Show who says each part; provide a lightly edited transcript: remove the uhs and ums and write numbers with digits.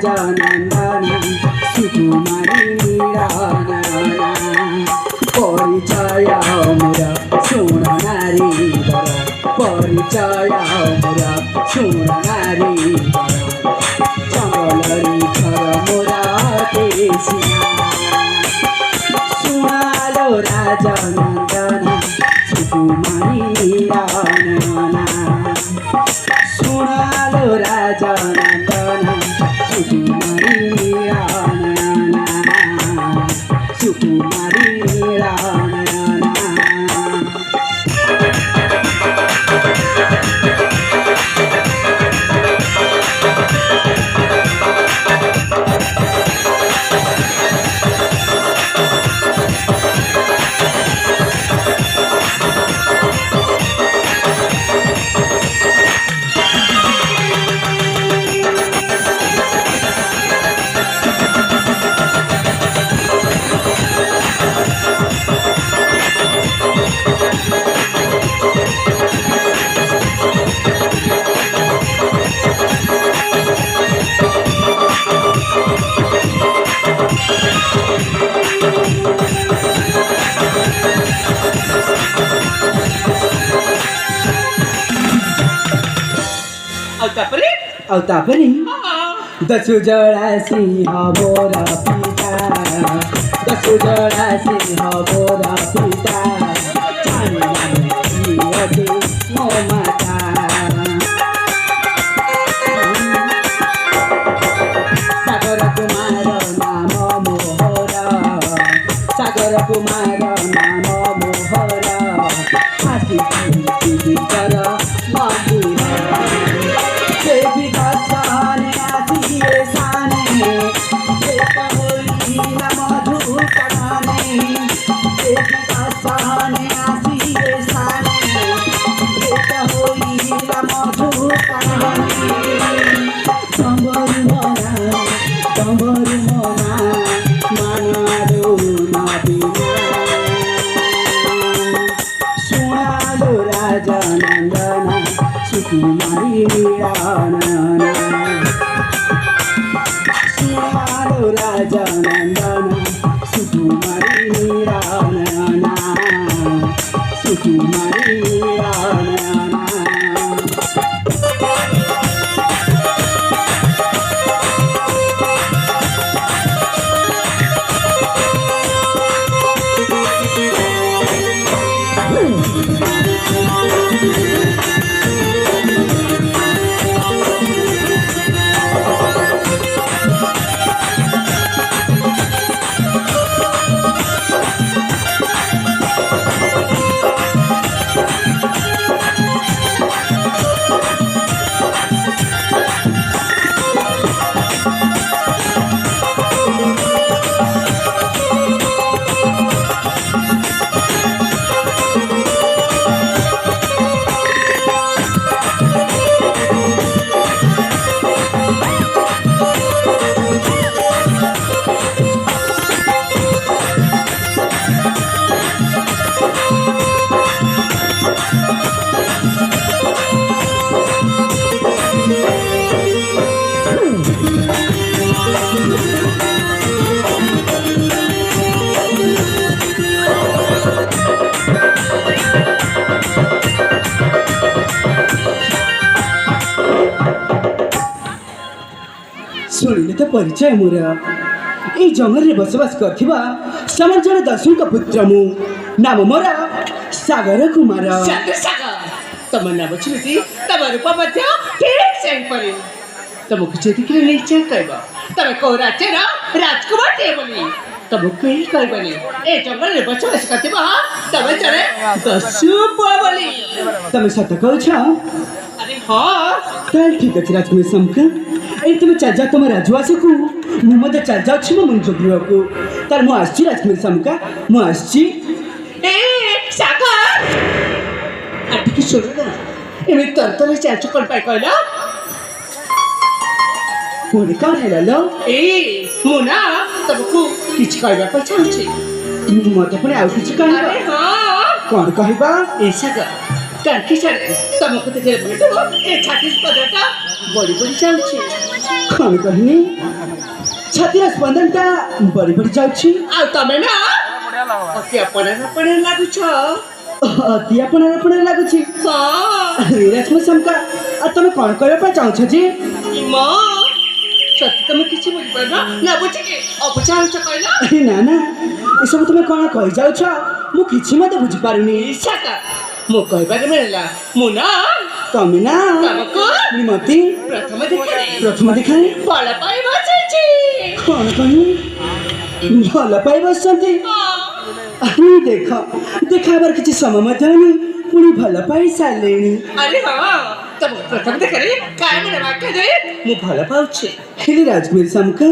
Speaker 1: राजा नंदन सुकुमारी मीरा परिचय मोरा सुन नारी बर परिचय मोरा सुन नारी बर जंगलरी घर मोरा देशिया सुनालो राजा नंदन सुकुमारी मीरा सुनालो राजा नंदन सुकुमारी मीरा सुकुमारी मीरा अवतापरी दसु जड़ा सिंह मोरा पिता दसु जड़ा सिंह मोरा पिता मो माता सागर कुमार नाम मोहर सागर कुमार नाम मोहर हाथी कर मंदिर देवी दर्शने आसिए साने एक होइला मधुकरणे देवी दर्शने आसिए साने एक होइला मधुकरणे तंबरु मोना मानारो नबिना सुनालो राजा नंदन सुकुमारी मीरा सुनालो राजा नंदन सुकुमारी मीरा सुकुमारी मीरा शुणिले तो परिचय मोर ये जंगल में बसवास करथिबा समाचार दसु का पुत्र मु नाम मोरा सागर कुमार
Speaker 2: तम नाम छुटी तम रूप मध्य ठीक से परे तुमको जदि के निश्चय कहबा तमे को राज्यर राजकुमार टे बोली तुम कहीं कहबनी ए जंगल में बसवास करथिबा तमे चले दसु पुआ बोली
Speaker 1: तमे सत कहू छ
Speaker 2: अरे हां
Speaker 1: ताल ठीक अछि राजकुमार समका ए तुम चल जा तुम राजवास को मु मत चल जा छी मन जोगिवा को तार मु आछि राजकुमार समका मु आछि
Speaker 2: ए सागर अटकी सुन ना एमे तरतर चाचू कोन पाई कहला
Speaker 1: मोरे कौन है लो
Speaker 2: ए मुना तुमको किछ कहबा पर चाहछि
Speaker 1: मत पुणी आउ किछ कहबा
Speaker 2: अरे हां
Speaker 1: कौन कहबा
Speaker 2: ए सागर କାହିଁକି ଛାଡ଼େ ତମକୁ ଦେଖିଲେ ବୁଝିବ ଏ ଛାତି ସ୍ପନ୍ଦନଟା ବଢ଼ି ବଢ଼ି ଯାଉଛି।
Speaker 1: କ'ଣ କହିନି ଛାତିର ସ୍ପନ୍ଦନଟା ବଢ଼ି ବଢ଼ି ଯାଉଛି।
Speaker 2: ଆଉ ତମେ ନା ଅତି ଆପଣା ଲାଗୁଛ।
Speaker 1: ଅତି ଆପଣା ଲାଗୁଛି।
Speaker 2: ହଁ
Speaker 1: ରାଜକୁମାର ଶାମକା ଆଉ ତମେ କ'ଣ କରିବା ପାଇଁ ଚାହୁଁଛ ଯେ?
Speaker 2: ମା ସত্যି ତମେ କିଛି ବୁଝିପାରୁନ ନା ବୁଝିକି ଅବୁଝା ହେଉଛ କହିଲ।
Speaker 1: ନା ନା ଏସବୁ ତମେ କ'ଣ କହିଯାଉଛ ମୁଁ କିଛି ମଧ୍ୟ ବୁଝିପାରୁନି।
Speaker 2: ଇଚ୍ଛା ମୁଁ କହିବାରେ ମିଳିଲା ମୁଁ ନା
Speaker 1: ତମେ ନା
Speaker 2: ତମକୁ
Speaker 1: ମତେ
Speaker 2: ପ୍ରଥମ ଦେଖାରେ
Speaker 1: ପ୍ରଥମ ଦେଖାରେ
Speaker 2: ଭଲ ପାଇ ବସିଛି।
Speaker 1: କ'ଣ କହିନି ଭଲ ପାଇ ବସିଛନ୍ତି। ଦେଖ ଦେଖାବାର କିଛି ସମୟ ମଧ୍ୟ ହେଇନି ପୁଣି ଭଲ ପାଇ ସାରିଲେଣି।
Speaker 2: ଆରେ ହଁ ତମକୁ ପ୍ରଥମ ଦେଖାରେ କାରଣ ବାକ୍ୟ ଦେଇ ମୁଁ ଭଲ ପାଉଛି।
Speaker 1: ହେଲେ ରାଜକୁମାରୀ ଶାମକା